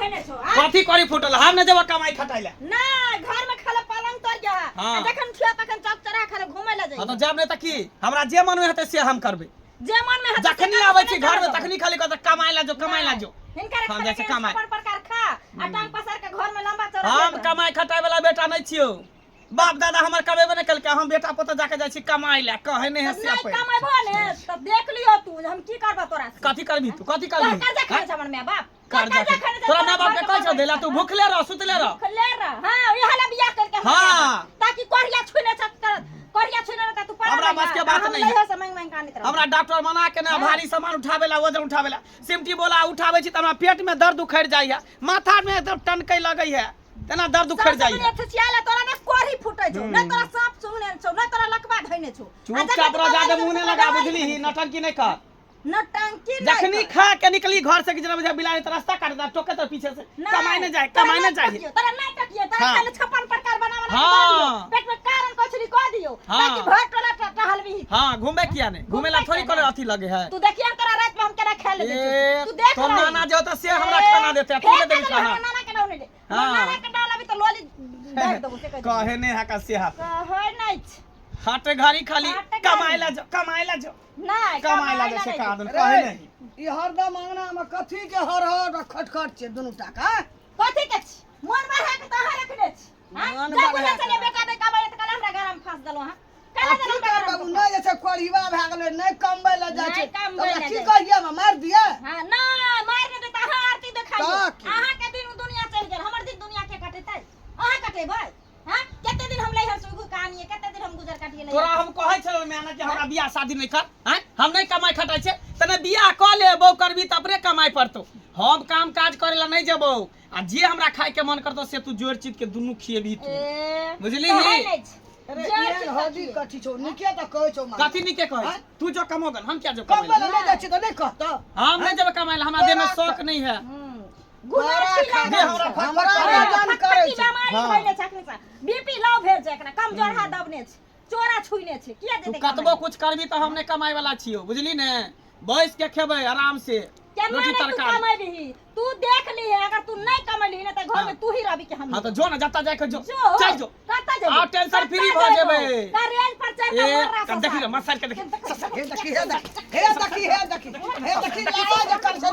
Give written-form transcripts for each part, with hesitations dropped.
धने छो कथी करी फुटल हम न जब कमाई खटाइले ना घर में खाले पलंग तोड़ गया हाँ। जखन छिया तखन चौक चढ़ा खाले घुमै ले जाई हां तो जब ने त की हमरा जे मन में हेते से हम करबे जे मन में हेते जखनी आबै छी घर में तखनी खाली कहत कमाई ला जो हिनकर हम जैसे कमाई पर प्रकार खा आ टांग पसार के घर में लंबा चौड़ा हम कमाई खटाई वाला बेटा नहीं छियो बाप दादा हमर कमेबे नहीं कलके हम बेटा पुत जाके जाय छी कमाई ला कहे नहीं है से नहीं कमाइबो ने त देख लियो तू हम की करबा तोरा से कथी करबी तू कथी करबी कर्जा खाने छ हमर माय बाप कर्जा तोरा माय बाप के कह देला तू भूखले रह सुतले रह भूखले रह हां इहा ले बियाह करके हां ताकि कोरिया छुने छ कोरिया छुने त तू हमरा बस के बात नहीं है समय में कानित रह हमरा डॉक्टर मना के ना भारी सामान उठावेला वजन उठावेला सिमटी बोला उठावे छी त हमरा पेट में दर्द उखड़ जाय है माथा में एकदम टनकै लगै है तना दर्द उखड़ जाय है छियाला तोरा ने कोरी फुटै छौ नै तोरा सांप सुने छौ नै तोरा लकवा धइने छौ चुपचाप रह जाके मुंह ने लगा बुझली ही नटंकी नहीं कर नटंकी नहीं जखनी खा के निकली घर से कितना बजे बिलाड़ी तो रास्ता काट दा टोके तो पीछे से कमाई न जाए तोरा नहीं टकियो तोरा खाली 56 प्रकार बनावना हां पेट में कारण कचरी क दियो ताकि भर टोला टहलबी हां घूमे किया ने घूमेला थोड़ी करे अथी लगे है तू देखिए तोरा रात में हम केना खा ले तू देख तो नाना जो तो से हमरा खाना देते तू दे देबी खाना नाना के डाउन दे नाना के डाउन अभी तो लोली देख देबो से कहे ने है का से हाथ कहे नहीं हाट घारी खाली कमाइला जो नहीं कमाइला से का आदमी कहे नहीं ई हरदम अंगना में कथी के हर खटखट छे दुनु टाका कथी के मन में है के त रख दे हां जब बोले चले बेटा बे कमाई त कल हमरा घर में फंस देलो हां कल बाबू नहीं जैसे कोढ़ीवा भ गेले नहीं कमबै ल जाय छे तो की कहिया में मार दिया हां ना मार दे त हां आरती देखाइयो आहा के दिन दुनिया चल गेल हमर दिन दुनिया के कटेतै आहा कटेबै हां कते दिन हम लै हर सुगु कहानी कते दिन हम गुजर काटिए तोरा हम कहै छलो मैना कि हमरा बियाह शादी नहीं कर हैं हम नहीं कमाई खटाई छे तने बियाह क ले बौ करबी त अपने कमाई पड़तो हम काम काज करेला नहीं जबो आ जे हमरा खाए के मन करतो से तू जोर चीज के दुनु खिएबी तू बुझली अरे ये हदी कथी छौ निके त कहै छौ मां कथी निके कहै तू जो कमोगन हम क्या जो कमबै कमाई ले जाय छी त नहीं कहत हम नहीं जब कमाई हमरा देह में शौक नहीं है हमरा जान करे छी बीमारी भइले छकने सा बीपी लो भेल छै एकरा कमजोर हा दबने छै चोरा छुइने छै किया तू देते कतबो कुछ करबी त हम नहीं कमाई वाला छियो बुझली ने बैस के खेबै आराम से रोटी तरकारी कमाई रही तू देख ली है अगर तू नहीं कमाई ना त घर में तू ही रहबी के हम हां तो जो ना जाता जाके जो चल जो कता जेबे आ टेंशन फ्री भ जेबे का रेल पर चढ़ के मर रहा देखी रे मसाल के देखी हे देखी लाज कर से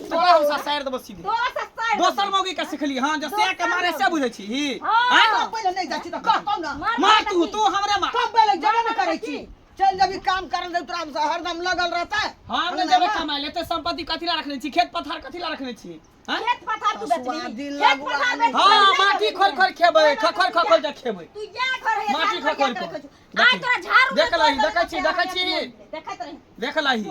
तोरा हम ससायर देबो सीधे तोरा सस्ता दोसर मौगी के सिखली हां जो से के मारे से बुझै छी हां पहिले नहीं जाची त कहतौ ना मार तू हमरे मार कब पहिले जबे न करै छी चल जब काम करन दे तोरा से हरदम लगल रहता है हम ने जब कमाई लेते संपत्ति कथि ला रखने छी खेत पथार कथि ला रखने छी हां खेत पथार तू बेचबी खेत पथार बेच हां माटी खोल खेबै खखोल जा खेबै तू या घर है माटी खखोल आज तोरा झाड़ू देखै छी देखैत रही देखलही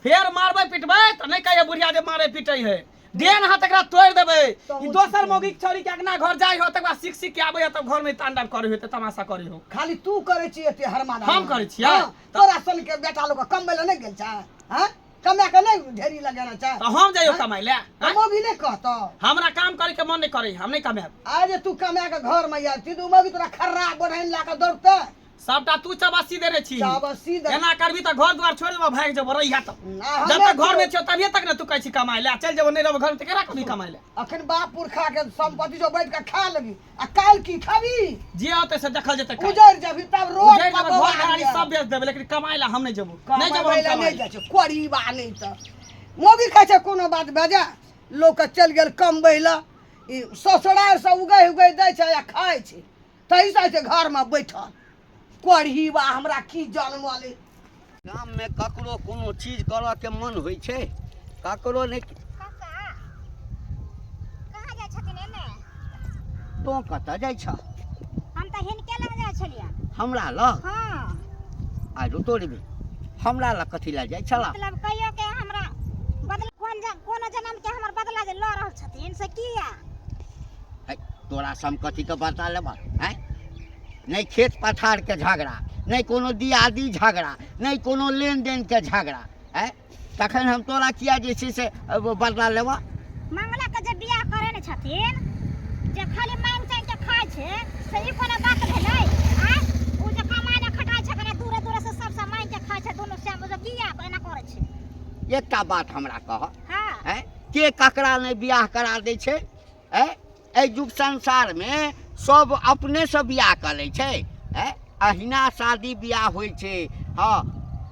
फेर मारबै पिटबै त नहीं कहिए बुढ़िया जे मारे पिटै है देन हाथ एकरा तोड़ देबै ई दोसर मौगी छोरी के अगना घर जाय हो तक बाद सीख के आबै त घर में तांडव करे हो त तमाशा करे हो खाली तू करे छी एते हरमाना हम करे छियै तोरा सन के बेटा लोग कमबै ल नहीं गेल छ हां कमा के नहीं ढेरी लगाना छ त हम जाइयो कमाई ले हम भी नहीं कहतो हमरा काम करे के मन नहीं करे हम नहीं कमाब आज तू कमा के घर में यार तीदू में भी तोरा खर्रा बढ़ाइन ला के दौड़ते सबटा तू चबासी देने छी चबासी दे एना करबी त घर द्वार छोड़ देबो भाग जब रहिया त जब तक घर में छ तभिए तक न तू कहै छी कमाई ले चल जब नहीं रहबो घर में त केरा कभी कमाई ले अखन बाप पुरखा के संपत्ति जो बैठ के खा लगी आ काल की खाबी जे होते से देखल जेते उजर जब तब रोड पर घर गाड़ी सब बेच देबे लेकिन कमाई ला हम नहीं जबो नहीं जबो हम नहीं जाय छ कोड़ी बा नहीं त मोगी खाय छ कोनो बात बजा लोग के चल गेल कम बहिला ई ससुरार से उगै दै छ या खाय छ तैसा से घर में बैठल कोढ़ी बा हमरा की जानम वाले गाम में ककरो कोनो चीज करऽ के मन होई छै ककरो नहीं काका कहां जाय छथिन एने तो कतऽ जाइ छ हम त हिनके लग जाय छलिया हमरा ल हां आ रुतोड़बी हमरा ल कथि ला जाइ छला मतलब कहियो के हमरा बदला कोन जन्म के हमर बदला जे ल रहल छथिन से किया तोरा सम कथि के बता लेबा हैं नहीं खेत पथार के झगड़ा नहीं कोनो दियादी झगड़ा नहीं कोनो लेन देन के झगड़ा है तखन हम तोरा किया जे छै से बदला लेबा मंगला के जे बियाह करे ने छथिन जे खाली मांग चाहि के खाय छै से ई कोनो बात भेलै आ उ जे कमाय ले खटाय छै कने दूर दूर से सब मांग के खाय छै दोनों से मुझे किया एना करे छै एकटा बात हमरा कह हां है के ककरा नहीं बियाह करा दै छै एहि युग संसारमे सब अपने से बियाह कर लै छै अहिना शादी बियाह होइ छै हाँ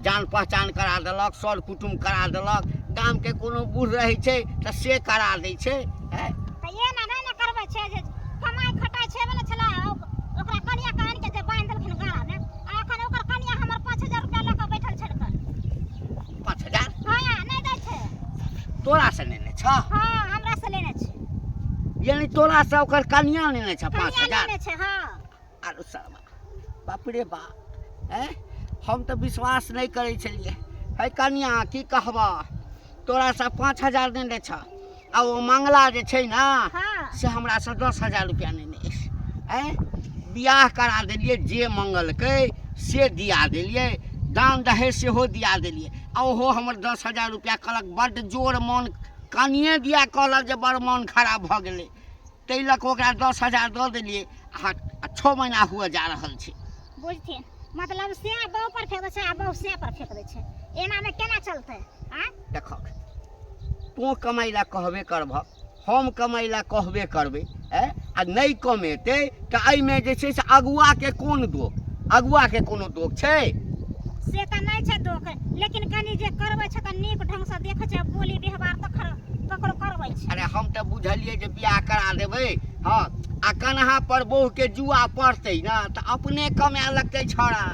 जान पहचान करा देलक सर कुटुम करा देलक गाम के कोनो बूढ़ रहै छै तऽ से करा दै छै तऽ ये ना नहीं ना करबै छै जे कमाई खटाई छै बने छला ओकरा कनिया कान के जे बांध देलखिन गाड़ा में आ एखन ओकर कनिया हमर 5000 रुपया ल के बैठल छै कर 5000 हां नहीं दै छै तोरा से लेने छ हां हमरा से लेने छै यानी तोरा से ओकर कनिया लेने छ कनिया 5000 लेने छै हां आरो शर्मा बाप रे बाप हम तो विश्वास नहीं करे छलिए है कनिया की कहबा तोरा से 5000 देने छ आ वो मंगला जे छै ना हां से हमरा से 10000 रुपया लेने बियाह करा देलिए जे मंगलकै से दिया देलिए दान दहेज सेहो दिया देलिए आ ओहो हमर 10000 रुपया कहलक बड्ड जोर मन कनिए दिया कहलक जे बड़ मन खराब भऽ गेलै ताहि लऽ कऽ ओकरा 10000 दऽ देलिए आ 6 महीना हुए जा रहल छै बुझथिन मतलब से बहु पर फेंक दे छै आ बहु से पर फेंक दे छै एना में केना चलतै हां देखक तू कमाई ला कहबे करबह हम कमाई ला कहबे करबे आ नहीं कमेतै तऽ एहिमे जे छै से अगुआ के कोन दोष अगुआ के कोनो दोष छै से तऽ नहीं छै दोख लेकिन कनी जे करबै छै तऽ नीक ढंग से देखे छै बोली व्यवहार तऽ ककरो करबै छै अरे हम तऽ बुझलिए जे बियाह करा देबै हाँ आ कन्हा पर बहू के जुआ पड़तै ना तऽ अपने कमाए लगतै छौड़ा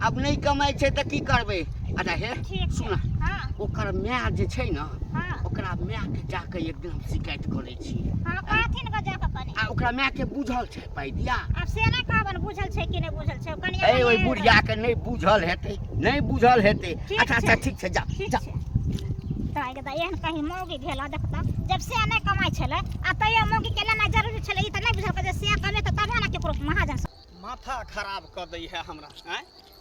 अब नहीं कमाई छै तऽ की करबै अच्छा हे ठीक सुन हां ओकर माय जे छै ना हां ओकरा माय के जाके एकदम शिकायत करै छी हां कहथिन के जाके कनी आ ओकरा माय के बुझल छै पाइ दिया अब से ना कहबन बुझल छै कि नहीं बुझल छै कनिया ए ओइ बुढ़िया के नहीं बुझल हेतै नहीं बुझल हेतै ठीक अच्छा अच्छा छै। ठीक छै जा ठीक जा छै ताई के एहन कहीं मौगी भेला देखता जब से नहीं कमाई छले आ तैयो मौगी के लेना जरूरी छले ई त नहीं बुझल के जे से कमे त तबे ना केकरो महाजन माथा खराब कर दै है हमरा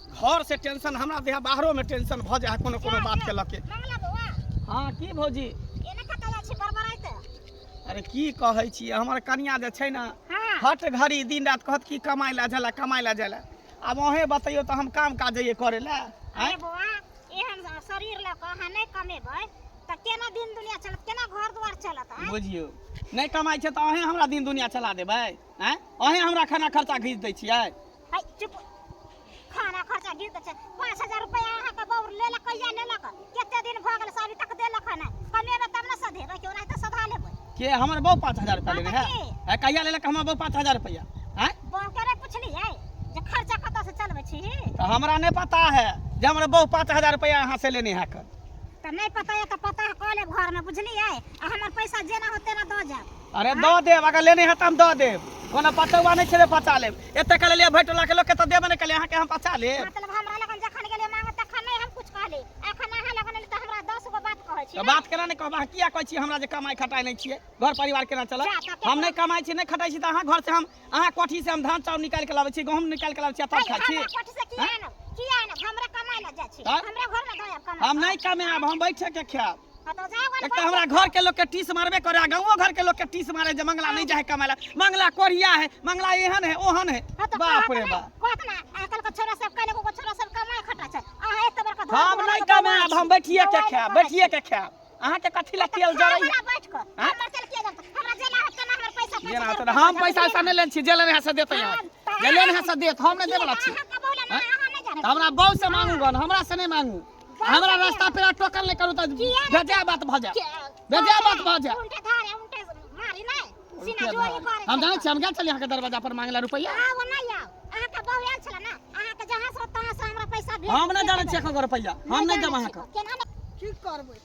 घर से टेंशन हमरा देह बाहरो में टेंशन भ जाए कोनो कोनो बात के लके मंगला बउआ हाँ की भौजी एने कतला छी बरबराइते अरे की कहै छी हमर कनिया जे छै ना हां हट घड़ी दिन रात कहत की कमाई ला जाला अब वहे बताइयो तो हम काम काज ये करे ला अरे बउआ एहन शरीर ल के अहाँ नहीं कमेबै त केना दिन दुनिया चलत केना घर द्वार चलत हैं बुझियो नहीं कमाई छै तो अहे हमरा दिन दुनिया चला देबै अहे हमरा खाना खर्चा घीच दै छियै हाय चुप खाना खर्चा गिर दे छै 5000 रुपया अहाँ के बौर ले ल कहिया ले लक केते दिन भ गेल साबी तक देलक ना कमेबै तब ना सधेबै केओ नहीं त सधा लेबै के हमर बहु 5000 रुपया लेने है कहिया लेलक हमर बहु 5000 रुपया बहू के नहीं पुछलियै जे खर्चा कतऽ से चलबै छी तो हमरा नहीं पता है जे हमर बहु 5000 रुपया यहाँ से लेने है कर त नहीं पता है त पता है कॉले घर में बुझलियै आ हमर पैसा जेना होते ना दो जा अरे दो देब अगर लेने है त हम दो देब कोनो पतवा नहीं छले पचा लेब एते कले ले भेटला के लोग के त देबे नहीं कले अहाँ के हम पचा लेब मतलब हमरा लगन जखन गेलियै मांगे तखन नहीं हम कुछ कहली एखन अहाँ लगन त हमरा 10 गो बात कहै छी तो बात केना नहीं कहबा किया कहै छी हमरा जे कमाई खटाई नहीं छिए घर परिवार केना चलत हम नहीं कमाई छी नहीं खटाई छी त अहाँ घर से हम अहाँ कोठी से हम धान चाउर निकाल के लाबै छी गहूम निकाल के लाबै छी तब खाइ छी कोठी से किया न हमरा कमाई ला जाइ छी हमरा घर में दया कमाई हम नहीं कमाब हम बैठे के खाब तो जाओ एक तो हमरा घर के लोग के टीस मारबे करे गांवो घर के लोग के टीस मारे जे मंगला नहीं जाए कमाला मंगला कोरिया है मंगला एहन है ओहन है बाप रे बाप कहत ना आजकल के छोरा सब कने को छोरा सब कमाई खटा छै अहाँ एत बड़का हम नहीं कमाब हम बैठिए के खाब अहाँ के कथि ला तेल जरै बैठ कर हमर तेल के जानत हमरा जेना है केना हमर पैसा ये ना तो हम पैसा ऐसा नहीं लेन छी जे लेने है से देते यहाँ जे लेने है से देत हम नहीं देबला छी हमरा बहु से मांगू गन हमरा से नहीं मांगू हमरा रास्ता पे टोकन नहीं करू त बेजा बात भ जा उनके धारे उनके मारी नहीं सीना जोरी करे हम जाने छी हम गेल चली अहाँ के दरवाजा पर मांगला रुपया वो नहीं आओ अहाँ के बहु आयल छला ना अहाँ के जहां से तहां से हमरा पैसा भेज हम नहीं जाने छी एको रुपया हम नहीं देब अहाँ के केना की करबै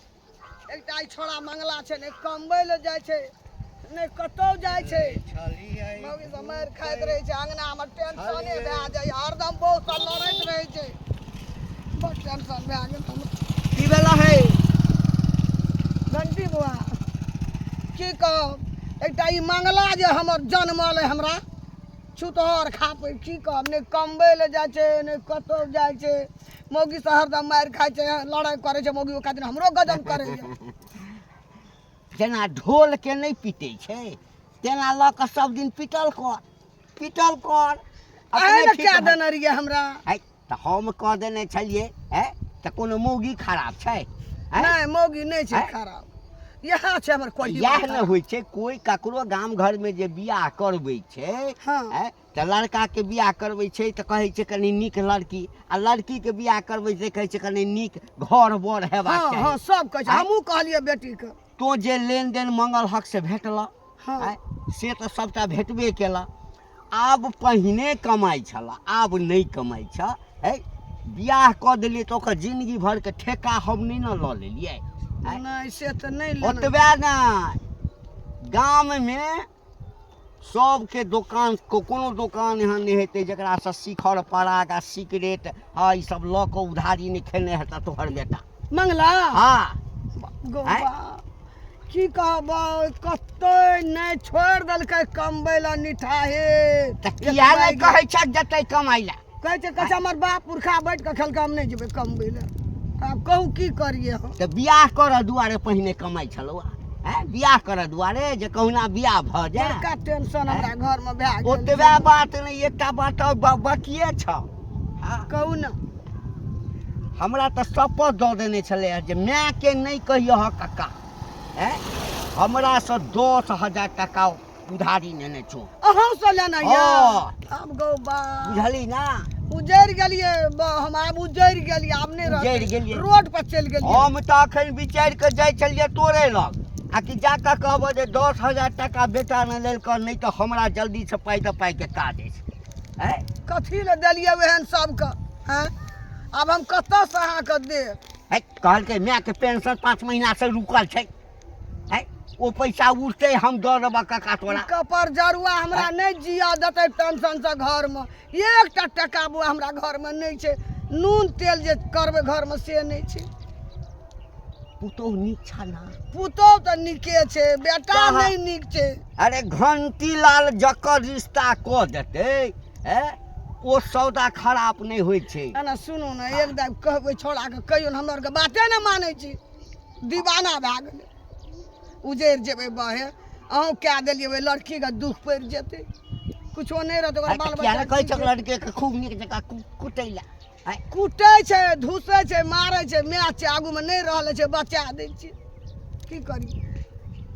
एकटा ई छोड़ा मंगला छै ने कमबै ले जाइ छै ने कतौ जाइ छै मौगी से मार खाइत रहै छै अंगना हमर टेंशने भए जाइ हरदम बहुत सा लड़ैत रहै छै बड़ टेंशन भए गेल हम की भेला है घंटी बुआ की कहब एकटा ई मंगला जे हमर जन्मल है हमरा छुतहर खापै की कहब ने कमबै ले जाइ छै ने कतौ जाइ छै मौगी से हरदम मार खाइ छै लड़ाई करे छै मौगी ओका दिन हमरो गजन करे छै जेना ढोल के नहीं पीटे छै तेना ल के सब दिन पिटल कर अहे ने क्या देने रहिए हमरा त हम कह देने छलिए त कोनो मौगी खराब छै नहीं मौगी नहीं छै खराब यह छै हमर कोई यह न होइ छै कोई ककरो गाम घर में जे बियाह करबै छै हाँ त लड़का के बियाह करबै छै त कहै छै कनी नीक लड़की आ लड़की के बियाह करबै छै कहै छै कनी नीक घर बर हेबाक हाँ चाही हाँ सब कहै छै हमहूँ कहलियै बेटी के तो जे लेन देन मंगल हक से भेटल हाँ से तऽ सबटा भेटबे केला आब पहिने कमाइ छला आब नहीं कमाइ छ है बियाह कऽ देलियै तऽ ओकर जिंदगी भर के ठेका हम नहीं न लऽ लेलियै नहीं से तो नहीं लेना ओतबे न गाम में सबके दुकान कोनो दुकान एहन नहीं हेतै जकरा से शिखर पराग आ सिगरेट हाँ ई सब लऽ कऽ उधारी नहीं खेने हेता तोहर बेटा मंगला हाँ गौबा की कहबो कतै नहीं छोड़ देलकै कमबै ला निठाहे तऽ किया नहीं कहै छ जतै कमाइ ला कहै छै हमर बाप पुरखा बैठ के खेलकै हम नहीं जेबै कमबै ला आब कहू की करिए हम तऽ बियाह करऽ दुआरे पहिने कमाइ छलौ बियाह करऽ दुआरे जे कहुना बियाह भऽ जाय बड़का टेंशन हमरा घर में भए गेल ओतबे बात नहीं एकटा बात और बाकिए छ कहू ना हमरा तऽ शपथ दऽ देने छलै जे माय के नहीं कहियो कक्का हमरा से 10,000 टका उधारी नेने छौ अहाँ से लेना ये हाँ। अब गौबा बुझली ना उजैर गेलिए हम आब उजैर गेलिए आब नहीं उजैर गेलियै। रोड पर चल गेलिए हम तऽ अखन विचारि कऽ जाइ छलियै तोरे लग आ कि जाकऽ कहबो जे 10,000 टका बेटा ने लेल कर नहीं तऽ हमरा जल्दी से पाइ तऽ पाइ के काज अछि कथी ले देलिए ओहन सबके हैं अब हम कतऽ से अहाँके देब कहलकै माय के पेंशन 5 महीना से रुकल छै ओ पैसा उठते हम दऽ देबऽ कक्का तोरा कपर जरुआ हमरा नहीं जिया देतै टेंशन से घर में एकटा टका बुआ हमरा घर में नहीं छै नून तेल जे करबै घर में से नहीं छै पुतोह नीक छ ना पुतोह तऽ नीके छै बेटा कहाँ? नहीं नीक छै अरे घंटी लाल जकर रिश्ता कऽ देतै ओ सौदा खराब नहीं होइ छै एना सुनू ना एकदम कहबै छोड़ा के कहियो न हमर के बाते नहीं मानै छी दीवाना भए गेलै उजैर जेबै बहे अहूँ कए देलियै ओहि लड़की के दुख पड़ि जेतै कुछो नहीं रहतै ओकर बाल किया ने कहै बच्चा छ लड़के के खूब नीक जकाँ कुटै ला कुटै छै धुसै छै मारै छै मैच छै आगू में नहीं रहले छै बचा दै छियै की करी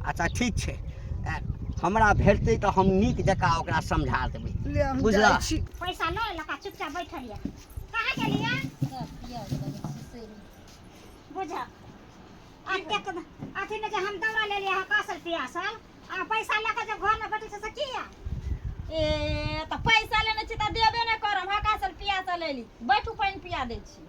अच्छा ठीक छै हमरा भेटतै तऽ हम नीक जकाँ ओकरा समझा देबै ले हम बुझला? जाइ छी पैसा ले लका चुपचाप बैठल ये कहाँ गेलिए बुझ अथी में जे हम दौड़ा ले लिया कासल पियासल आ पैसा लेके जे घर में बैठे से किया ए त पैसा लेने छी त देबे नै करम हकासल पिया स लेली बैठू पानी पिया दै छी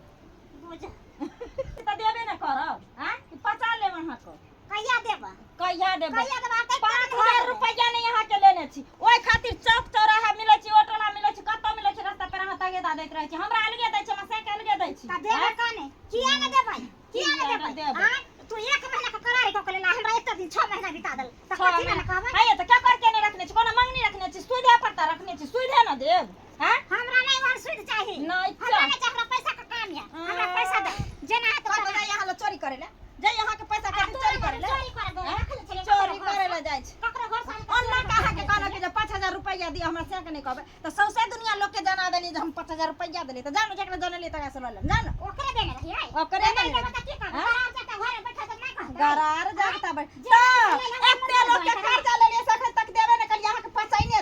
बुझ त देबे नै करब हां कि पचा लेबन हक कहिया देबा कहिया देब कहिया देबा 5,000 रुपया नै यहाँ के लेने छी ओइ खातिर चौक चौराहा मिलै छी ऑटोना मिलै छी कत्तो मिलै छी रास्ता पर अहाँ तगे दा दैत रहै छी हमरा अलगे दै छी हमरा साइकिल अलगे दै छी त देबे काने किया न देबै किया न देबै देबै। हां तू 1 महीना के करारी क लेला हमरा एक दिन 6 महीना बिता देल त कथि न कहबै हाय त क्या करके नै रखने छी कोनो मंगनी रखने छी सुधे पड़ता रखने छी सुधे न देब हां हमरा नहीं वन सुध चाहिए नहीं हमरा नहीं चाहिए हमरा पैसा का काम है हमरा पैसा दे जेना है तो कतो जा यहाँ ल चोरी करे ले जे यहाँ के पैसा के चोरी करे ले चोरी कर दो रखल छले चोरी करे ले जाय छी ककरो घर से अन्ना कहा के कहना कि जे 5,000 रुपया दिया हमरा से के नहीं कहबे त सौसे दुनिया लोग के जाना देनी जे हम 5,000 रुपया देली त जानो जेकरा जनली तका से लले जानो ओकरे देने रही ओकरे नहीं देने देबे त की कर गरार जाता घरे बैठा त नहीं कह गरार जागता बड़ एते लोग के कर्जा लेले सखन तक देबे न कर यहाँ के पचाइने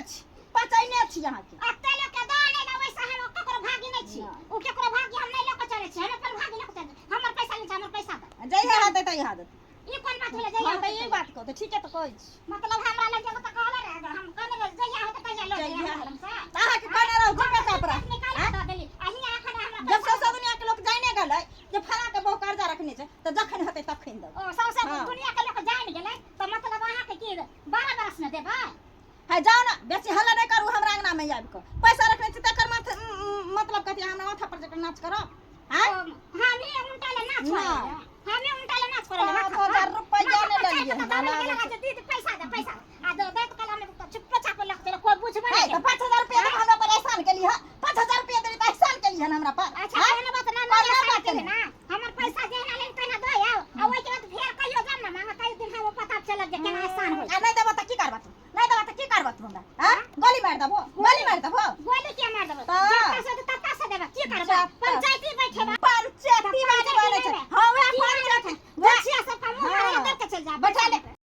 छी यहाँ के अते लोग के दाने ना वैसा हम ककरो भागी नहीं छी ओ केकरो भागी हम नहीं लेके चले छी हम अपन भागी लेके चले हमर पैसा ले हमर पैसा दे जय यहाँ देता यहाँ दे ई कोन बात भेले हां जइया त ये बात को तो ठीक है तो कहै छी मतलब हमरा लगे तो कहले रहे हम कहले जइया हो त कहिया लो जइया। हमसे ताहा के कहने रहो झुका कपड़ा निकाल दे देली अही आखन हमरा जब सौसे दुनिया के लोग जाने गले जे फला के बहु कर्जा रखने छै त जखन होते तखन दे ओ सौसे हाँ। दुनिया के लोग जान गेलै त मतलब अहाँ के की 12 बरस में देबै है जाओ ना बेसी हल्ला नहीं करू हमरा अंगना में आबि के पैसा रखने छी तकर मतलब कथि हमरा माथा पर जकर नाच करब हां हमें उल्टा ले नाच ना। करे हमें उल्टा ले नाच करे 5,000 रुपया ने लेलिए दीदी पैसा आ दे दे तो कल हमें चुप चाप लग तेरे कोई बुझबे है नहीं तो 5,000 रुपया दे हमरा पर एहसान के लिए 5,000 रुपया दे त एहसान के लिए हमरा पर अच्छा एना बात ना ना बात है ना हमर पैसा जेना लेन तेना दो आओ आ ओइ के बाद फेर कहियो जान ना मांगा कई दिन हम पता चलत जे केना एहसान होय आ नहीं देबो त की करबा तू नहीं देबो त की करबा तू हमरा हां गोली मार देबो